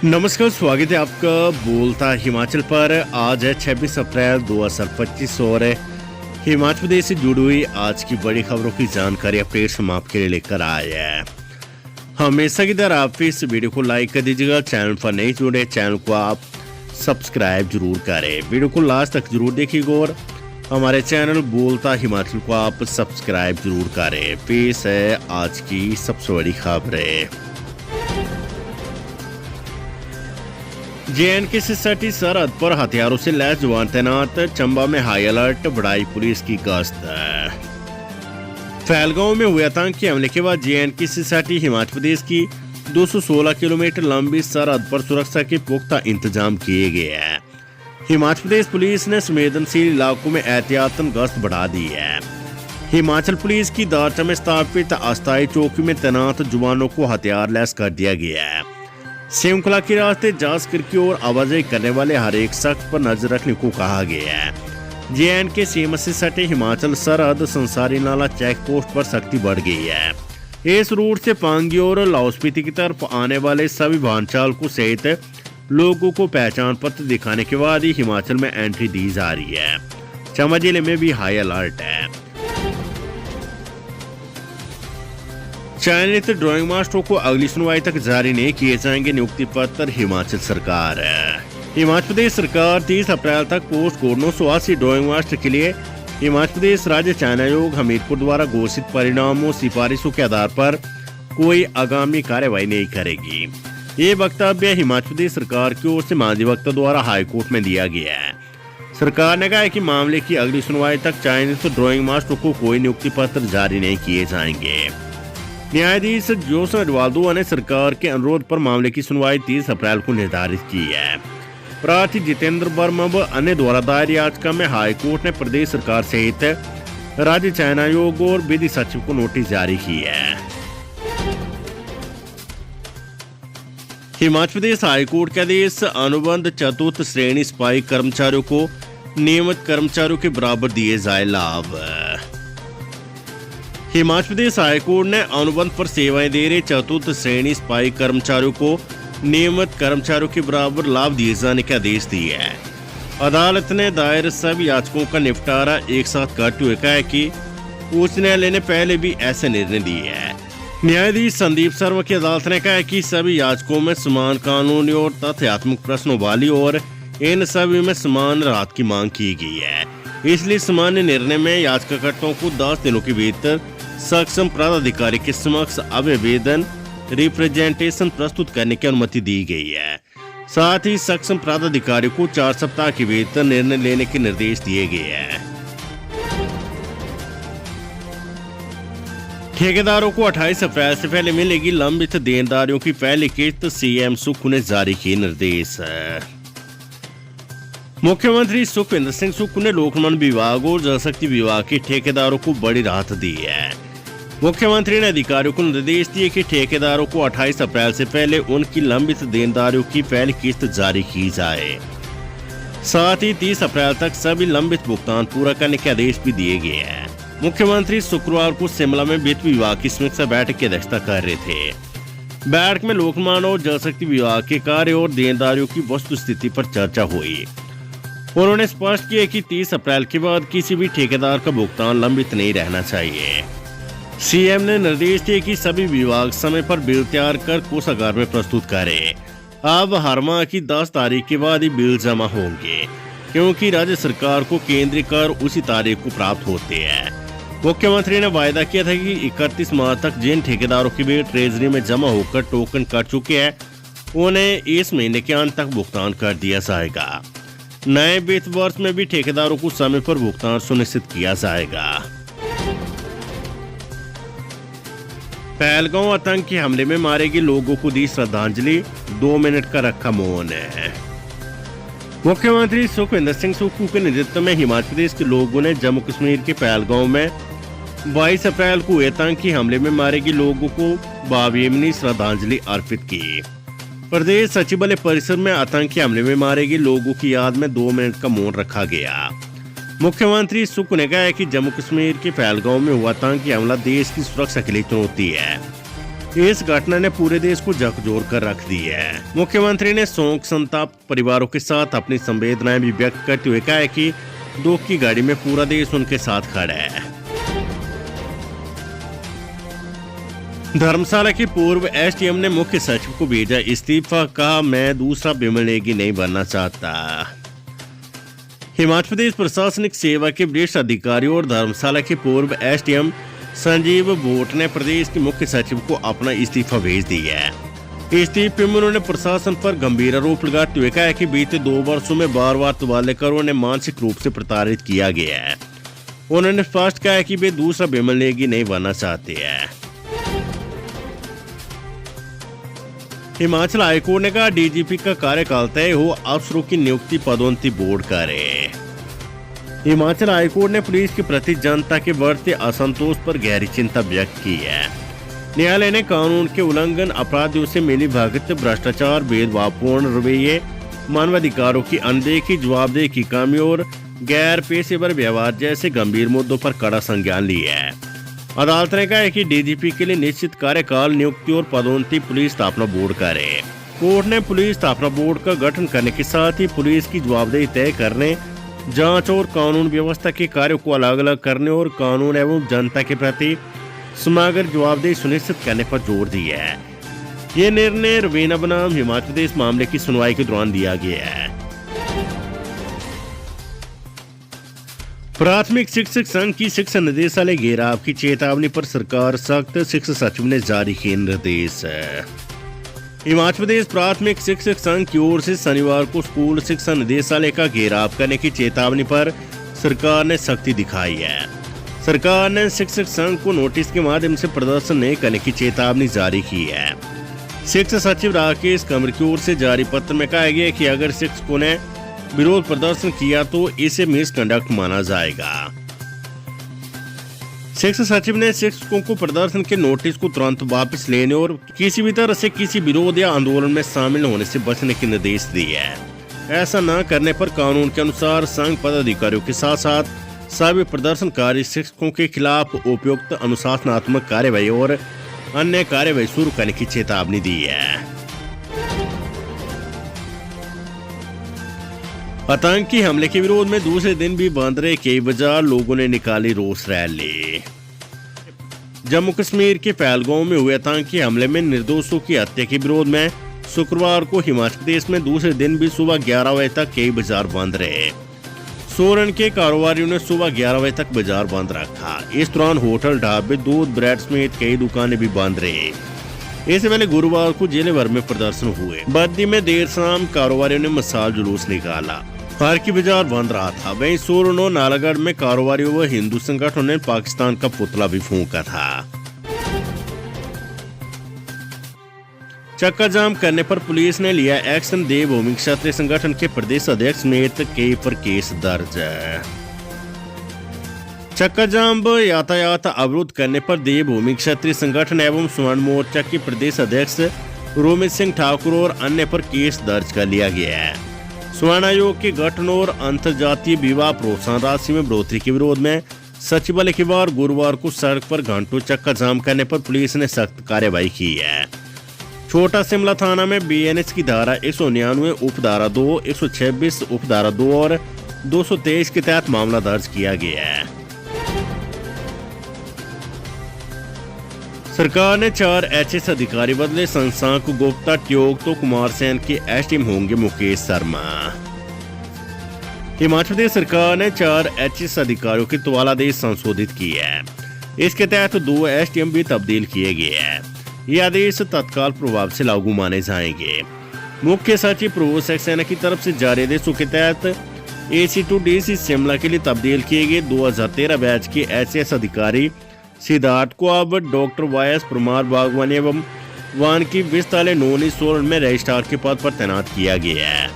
नमस्कार, स्वागत है आपका बोलता हिमाचल पर। आज है 26 अप्रैल 2025 और हिमाचल प्रदेश से जुड़ी हुई आज की बड़ी खबरों की जानकारी अपडेट हम आपके लिए लेकर आए हैं। हमेशा की तरह आप इस वीडियो को लाइक कर दीजिएगा। चैनल पर नहीं जुड़े चैनल को आप सब्सक्राइब जरूर करें। वीडियो को लास्ट तक जरूर देखिएगा और हमारे चैनल बोलता हिमाचल को आप सब्सक्राइब जरूर करें। पेश है आज की सबसे बड़ी खबरें। JNK से सटी सरहद पर हथियारों से लैस जवान तैनात। चंबा में हाई अलर्ट, बढ़ाई पुलिस की गश्त। फैलगांव में हुए आतंकी हमले के बाद JNK से सटी हिमाचल प्रदेश की 216 किलोमीटर लंबी सरहद पर सुरक्षा के पुख्ता इंतजाम किए गए हैं। हिमाचल प्रदेश पुलिस ने संवेदनशील इलाकों में एहतियातन गश्त बढ़ा दी है। हिमाचल पुलिस की दारचा में स्थापित अस्थायी चौकी में तैनात जवानों को हथियार लैस कर दिया गया है। श्रृंखला के रास्ते जांच करके और आवाजाही करने वाले हर एक शख्स पर नजर रखने को कहा गया है। JNK सीमा से सटे हिमाचल सरहद संसारी नाला चेक पोस्ट पर सख्ती बढ़ गई है। इस रूट से पांगी और लाहौल स्पीति की तरफ आने वाले सभी वाहन चालकों सहित लोगों को पहचान पत्र दिखाने के बाद ही हिमाचल में एंट्री दी जा रही है। चंबा जिले में भी हाई अलर्ट है। चयनित ड्राइंग मास्टरों को अगली सुनवाई तक जारी नहीं किए जाएंगे नियुक्ति पत्र। हिमाचल सरकार हिमाचल प्रदेश सरकार 30 अप्रैल तक पोस्ट कोड 980 ड्राइंग मास्टर के लिए हिमाचल प्रदेश राज्य चयन आयोग हमीरपुर द्वारा घोषित परिणामों सिफारिशों के आधार पर कोई आगामी कार्यवाही नहीं करेगी। ये वक्तव्य हिमाचल प्रदेश सरकार की ओर से महाधिवक्ता द्वारा हाईकोर्ट में दिया गया है। सरकार ने कहा है कि मामले की अगली सुनवाई तक चयनित ड्राइंग मास्टरों को कोई नियुक्ति पत्र जारी नहीं किए जाएंगे। न्यायाधीश जोसन एडवाल्डो ने सरकार के अनुरोध पर मामले की सुनवाई 30 अप्रैल को निर्धारित की है। प्रार्थी जितेंद्र वर्मा व अन्य द्वारा दायर याचिका में हाई कोर्ट ने प्रदेश सरकार सहित राज्य चयन आयोग और विधि सचिव को नोटिस जारी की है। हिमाचल प्रदेश हाई कोर्ट के आदेश अनुबंध चतुर्थ श्रेणी सिपाही कर्मचारियों को नियमित कर्मचारियों के बराबर दिए जाए लाभ। हिमाचल प्रदेश हाईकोर्ट ने अनुबंध पर सेवाएं दे रहे चतुर्थ श्रेणी सिपाही कर्मचारियों को नियमित कर्मचारियों के बराबर लाभ दिए जाने के आदेश दिए हैं। अदालत ने दायर सभी याचिकाओं का निपटारा एक साथ करते हुए कहा है कि उच्च न्यायालय ने पहले भी ऐसे निर्णय दिए हैं। न्यायाधीश संदीप शर्मा की अदालत ने कहा है कि सभी याचिकाओं में समान कानूनी और तथ्यात्मक प्रश्नों वाली और इन सभी में समान राहत की मांग की गई है। इसलिए सामान्य निर्णय में याचिकाकर्ताओं को 10 दिनों के भीतर सक्षम प्राधिकारी के समक्ष आवेदन रिप्रेजेंटेशन प्रस्तुत करने की अनुमति दी गई है। साथ ही सक्षम प्राधिकारी को 4 सप्ताह के भीतर निर्णय लेने के निर्देश दिए गए हैं। ठेकेदारों को 28 अप्रैल से पहले मिलेगी लंबित देनदारियों की पहली किस्त। CM सुक्खू ने जारी किए निर्देश। मुख्यमंत्री सुखविंदर सिंह सुक्खू ने लोक निर्माण विभाग और जल शक्ति विभाग के ठेकेदारों को बड़ी राहत दी है। मुख्यमंत्री ने अधिकारियों को निर्देश दिए कि ठेकेदारों को 28 अप्रैल से पहले उनकी लंबित देनदारियों की पहली किस्त जारी की जाए। साथ ही 30 अप्रैल तक सभी लंबित भुगतान पूरा करने के आदेश भी दिए गए हैं। मुख्यमंत्री शुक्रवार को शिमला में वित्त विभाग की समीक्षा बैठक की अध्यक्षता कर रहे थे। बैठक में लोक निर्माण और जल शक्ति विभाग के कार्य और देनदारियों की वस्तु स्थिति पर चर्चा हुई। उन्होंने स्पष्ट किया कि 30 अप्रैल के बाद किसी भी ठेकेदार का भुगतान लंबित नहीं रहना चाहिए। CM ने निर्देश दिए कि सभी विभाग समय पर बिल तैयार कर कोषागार में प्रस्तुत करें। अब हर माह की 10 तारीख के बाद ही बिल जमा होंगे, क्योंकि राज्य सरकार को केंद्रीय कर उसी तारीख को प्राप्त होते हैं। मुख्यमंत्री ने वायदा किया था कि 31 मार्च तक जिन ठेकेदारों के बिल ट्रेजरी में जमा होकर टोकन कर चुके हैं उन्हें इस महीने के अंत तक भुगतान कर दिया जाएगा। नए वित्त वर्ष में भी ठेकेदारों को समय पर भुगतान सुनिश्चित किया जाएगा। पहलगांव आतंकी हमले में मारे गए लोगों को दी श्रद्धांजलि, 2 मिनट का रखा मौन। मुख्यमंत्री सुखविंदर सिंह सुक्खू के नेतृत्व में हिमाचल प्रदेश के लोगों ने जम्मू कश्मीर के पहलगांव में 22 अप्रैल को आतंकी हमले में मारे गए लोगों को भावभीनी श्रद्धांजलि अर्पित की। प्रदेश सचिवालय परिसर में आतंकी हमले में मारे गए लोगों की याद में 2 मिनट का मौन रखा गया। मुख्यमंत्री सुक्खू ने कहा है कि जम्मू कश्मीर के पहलगांव में हुआ आतंकी हमला देश की सुरक्षा के लिए चुनौती है। इस घटना ने पूरे देश को झकझोर कर रख दी है। मुख्यमंत्री ने शोक संताप्त परिवारों के साथ अपनी संवेदनाएं भी व्यक्त करते हुए कहा है कि दुख की घड़ी में पूरा देश उनके साथ खड़ा है। धर्मशाला के पूर्व एसडीएम ने मुख्य सचिव को भेजा इस्तीफा, कहा मैं दूसरा बिमल नेगी नहीं बनना चाहता। हिमाचल प्रदेश प्रशासनिक सेवा के वरिष्ठ अधिकारियों और धर्मशाला के पूर्व एसडीएम संजीव भोट ने प्रदेश के मुख्य सचिव को अपना इस्तीफा भेज दिया है। इस्तीफे में उन्होंने प्रशासन पर गंभीर आरोप लगाते हुए कहा कि बीते 2 वर्षों में बार बार तबादले कर उन्हें मानसिक रूप से प्रताड़ित किया गया है। उन्होंने स्पष्ट कहा कि वे दूसरा बिमल नेगी नहीं बनना चाहते हैं। हिमाचल हाईकोर्ट ने कहा डीजीपी का कार्यकाल तय हो, अफसरों की नियुक्ति पदोन्नति बोर्ड करे। हिमाचल हाईकोर्ट ने पुलिस के प्रति जनता के बढ़ते असंतोष पर गहरी चिंता व्यक्त की है। न्यायालय ने कानून के उल्लंघन, अपराधियों से मिली भगत, भ्रष्टाचार, भेदभावपूर्ण रवैये, मानवाधिकारों की अनदेखी, जवाबदेही की कमी और गैर पेशेवर व्यवहार जैसे गंभीर मुद्दों पर कड़ा संज्ञान लिया है। अदालत ने कहा है कि डीजीपी के लिए निश्चित कार्यकाल, नियुक्ति और पदोन्नति पुलिस स्थापना बोर्ड करे। कोर्ट ने पुलिस स्थापना बोर्ड का गठन करने के साथ ही पुलिस की जवाबदेही तय करने, जांच और कानून व्यवस्था के कार्यों को अलग अलग करने और कानून एवं जनता के प्रति समग्र जवाबदेही सुनिश्चित करने पर जोर दिया है। ये निर्णय रवीना बनाम हिमाचल प्रदेश मामले की सुनवाई के दौरान दिया गया है। प्राथमिक शिक्षक संघ की शिक्षा निदेशालय घेराव की चेतावनी पर सरकार सख्त, शिक्षा सचिव ने जारी किए निर्देश। हिमाचल प्रदेश प्राथमिक शिक्षक संघ की ओर से शनिवार को स्कूल शिक्षा निदेशालय का घेराव करने की चेतावनी पर सरकार ने सख्ती दिखाई है। सरकार ने शिक्षक संघ को नोटिस के माध्यम से प्रदर्शन नहीं करने की चेतावनी जारी की है। शिक्षा सचिव राकेश कंवर की ओर से जारी पत्र में कहा गया कि अगर शिक्षकों ने विरोध प्रदर्शन किया तो इसे मिसकंडक्ट माना जाएगा। शिक्षा सचिव ने शिक्षकों को प्रदर्शन के नोटिस को तुरंत वापस लेने और किसी भी तरह से किसी विरोध या आंदोलन में शामिल होने से बचने के निर्देश दिए हैं। ऐसा न करने पर कानून के अनुसार संघ पदाधिकारियों के साथ साथ सभी प्रदर्शनकारी शिक्षकों के खिलाफ उपयुक्त अनुशासनात्मक कार्यवाही और अन्य कार्यवाही शुरू करने की चेतावनी दी है। आतंकी हमले के विरोध में दूसरे दिन भी बंद रहे कई बाजार, लोगों ने निकाली रोष रैली। जम्मू कश्मीर के पहलगांव में हुए आतंकी हमले में निर्दोषों की हत्या के विरोध में शुक्रवार को हिमाचल प्रदेश में दूसरे दिन भी सुबह 11 बजे तक कई बाजार बंद रहे। सोलन के कारोबारियों ने सुबह 11 बजे तक बाजार बंद रखा। इस दौरान होटल, ढाबे, दूध, ब्रेड समेत कई दुकानें भी बंद रही। इससे पहले गुरुवार को जिले भर में प्रदर्शन हुए। बद्दी में देर शाम कारोबारियों ने मसाल जुलूस निकाला। हर की बाजार बंद रहा था। वहीं सोलन और नालागढ़ में कारोबारियों व हिंदू संगठनों ने पाकिस्तान का पुतला भी फूंका था। चक्का जाम करने पर पुलिस ने लिया एक्शन, देवभूमि क्षत्रिय संगठन के प्रदेश अध्यक्ष समेत कई पर केस दर्ज। चक्का जाम व यातायात अवरुद्ध करने पर देवभूमि क्षत्रिय संगठन एवं स्वर्ण मोर्चा के प्रदेश अध्यक्ष रोमित सिंह ठाकुर और अन्य पर केस दर्ज कर लिया गया है। स्वर्ण आयोग के गठन और अंतर्जातीय विवाह प्रोत्साहन राशि में बढ़ोतरी के विरोध में सचिवालय के बाहर गुरुवार को सड़क पर घंटों चक्का जाम करने पर पुलिस ने सख्त कार्रवाई की है। छोटा शिमला थाना में बीएनएस की धारा 199, उपधारा 2, 126, उपधारा 2 और 223 के तहत मामला दर्ज किया गया है। सरकार ने 4 एचएस अधिकारी बदले, शशांक गुप्ता, ट्योग तो कुमार सेन के एसडीएम होंगे मुकेश शर्मा। हिमाचल प्रदेश सरकार ने 4 एचएस अधिकारियों की तबादलादेश संशोधित की है। इसके तहत 2 एसडीएम भी तब्दील किए गए हैं। ये आदेश तत्काल प्रभाव से लागू माने जाएंगे। मुख्य सचिव प्रभु सक्सेना की तरफ से जारी आदेशों के तहत एसी टू डीसी शिमला के लिए तब्दील किए गए 2013 बैच के एचएस अधिकारी सिद्धार्थ को अब डॉक्टर वायस परमार बागवानी एवं वान की विस्तालय नोनी सोलन में रजिस्ट्रार के पद पर तैनात किया गया है।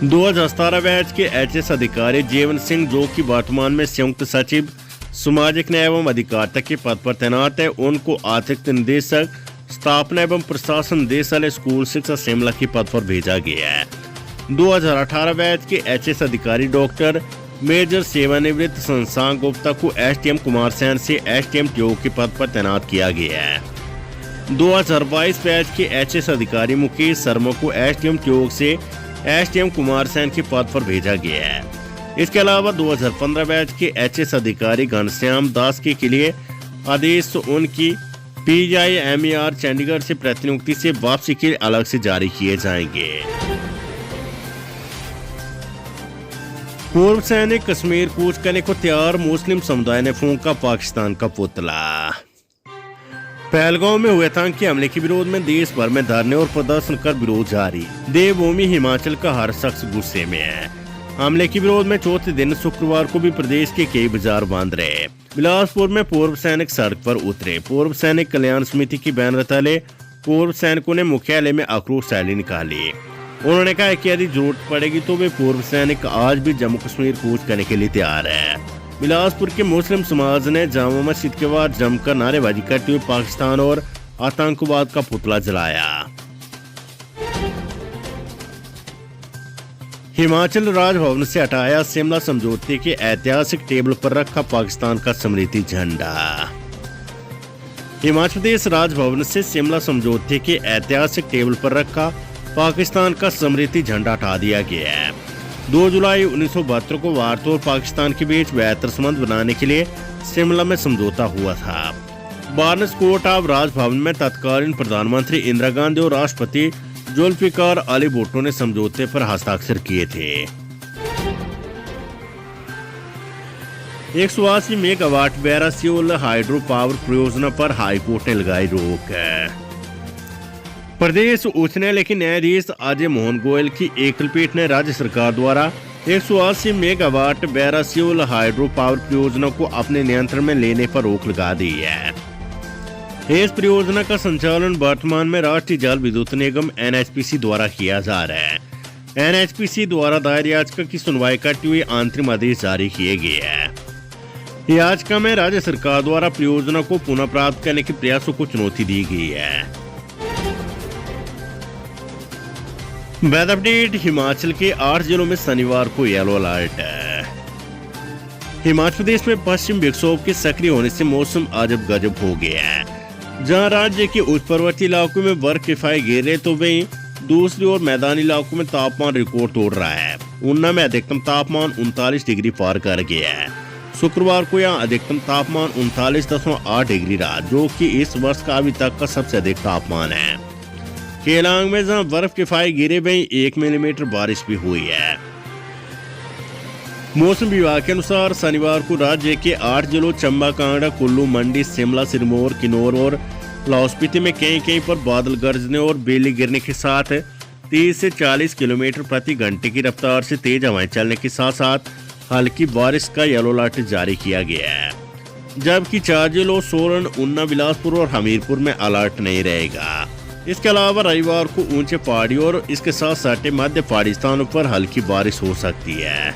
2017 बैच के एचएस अधिकारी जीवन सिंह, जो कि वर्तमान में संयुक्त सचिव सामाजिक न्याय एवं अधिकारिता के पद पर तैनात है, उनको अतिरिक्त निदेशक स्थापना एवं प्रशासन निदेशालय स्कूल शिक्षा शिमला के पद पर भेजा गया है। 2018 बैच के एचएस अधिकारी डॉक्टर मेजर सेवानिवृत्त शशांक गुप्ता को एसडीएम कुमार सेन से एसडीएम ट्योग के पद पर तैनात किया गया है। 2022 बैच के एचएस अधिकारी मुकेश शर्मा को एसडीएम ट्योक से एसडीएम कुमार सैन के पद पर भेजा गया है। इसके अलावा 2015 बैच के एचएस अधिकारी घनश्याम दास के लिए आदेश उनकी PIMER चंडीगढ़ से प्रतिनियुक्ति से वापसी के लिए अलग से जारी किए जाएंगे। पूर्व सैनिक कश्मीर कूच करने को तैयार, मुस्लिम समुदाय ने फूंका पाकिस्तान का पुतला। पहलगांव में हुए आतंकी हमले के विरोध में देश भर में धरने और प्रदर्शन कर विरोध जारी। देवभूमि हिमाचल का हर शख्स गुस्से में है। हमले के विरोध में चौथे दिन शुक्रवार को भी प्रदेश के कई बाजार बंद रहे। बिलासपुर में पूर्व सैनिक सड़क पर उतरे। पूर्व सैनिक कल्याण समिति की बैनर तले पूर्व सैनिकों ने मुख्यालय में आक्रोश रैली निकाली। उन्होंने कहा कि यदि जरूरत पड़ेगी तो वे पूर्व सैनिक आज भी जम्मू कश्मीर कूच करने के लिए तैयार है। बिलासपुर के मुस्लिम समाज ने जामा मस्जिद के बाद जमकर नारेबाजी करते हुए पाकिस्तान और आतंकवाद का पुतला जलाया। हिमाचल राजभवन से हटाया शिमला समझौते के ऐतिहासिक टेबल पर रखा पाकिस्तान का स्मृति झंडा। हिमाचल प्रदेश राजभवन से शिमला समझौते के ऐतिहासिक टेबल पर रखा पाकिस्तान का स्मृति झंडा हटा दिया गया है। 2 जुलाई 1972 को भारत और पाकिस्तान के बीच बेहतर संबंध बनाने के लिए शिमला में समझौता हुआ था। बार्नेस कोर्ट ऑफ राजभवन में तत्कालीन प्रधानमंत्री इंदिरा गांधी और राष्ट्रपति जुल्फिकार अली भुट्टो ने समझौते पर हस्ताक्षर किए थे। 180 मेगावाट बैरासियोल हाइड्रो पावर परियोजना पर हाईकोर्ट ने लगाई रोक। प्रदेश उच्च न्यायालय के न्यायाधीश अजय मोहन गोयल की एकलपीठ ने राज्य सरकार द्वारा 180 मेगावाट बैरासियोल हाइड्रो पावर परियोजना को अपने नियंत्रण में लेने पर रोक लगा दी है। इस परियोजना का संचालन वर्तमान में राष्ट्रीय जल विद्युत निगम NHPC द्वारा किया जा रहा है। NHPC द्वारा दायर याचिका की सुनवाई करते हुए अंतरिम आदेश जारी किए गए हैं। याचिका में राज्य सरकार द्वारा परियोजना को पुनः प्राप्त करने के प्रयासों को चुनौती दी गई है। Weather update. हिमाचल के 8 जिलों में शनिवार को येलो अलर्ट है। हिमाचल प्रदेश में पश्चिम विक्षोभ के सक्रिय होने से मौसम अजब गजब हो गया है। जहां राज्य के उच्च पर्वतीय इलाकों में बर्फ के फाये गिर रहे तो वहीं दूसरी ओर मैदानी इलाकों में तापमान रिकॉर्ड तोड़ रहा है। ऊना में अधिकतम तापमान 39 डिग्री पार कर गया है। शुक्रवार को यहां अधिकतम तापमान 39.8 डिग्री रहा, जो कि इस वर्ष का अभी तक का सबसे अधिक तापमान है। केलांग में जहां बर्फ के फाये गिरे वहीं 1 मिलीमीटर बारिश भी हुई है। मौसम विभाग के अनुसार शनिवार को राज्य के 8 जिलों चंबा, कांगड़ा, कुल्लू, मंडी, शिमला, सिरमौर, किन्नौर और लाहौल स्पीति में कहीं पर बादल गरजने और बिजली गिरने के साथ 30 से 40 किलोमीटर प्रति घंटे की रफ्तार से तेज हवाएं चलने के साथ साथ हल्की बारिश का येलो अलर्ट जारी किया गया है। जबकि 4 जिलों सोलन, ऊना, बिलासपुर और हमीरपुर में अलर्ट नहीं रहेगा। इसके अलावा रविवार को ऊंचे पहाड़ियों और इसके साथ सटे मध्य पहाड़ी स्थानों पर हल्की बारिश हो सकती है।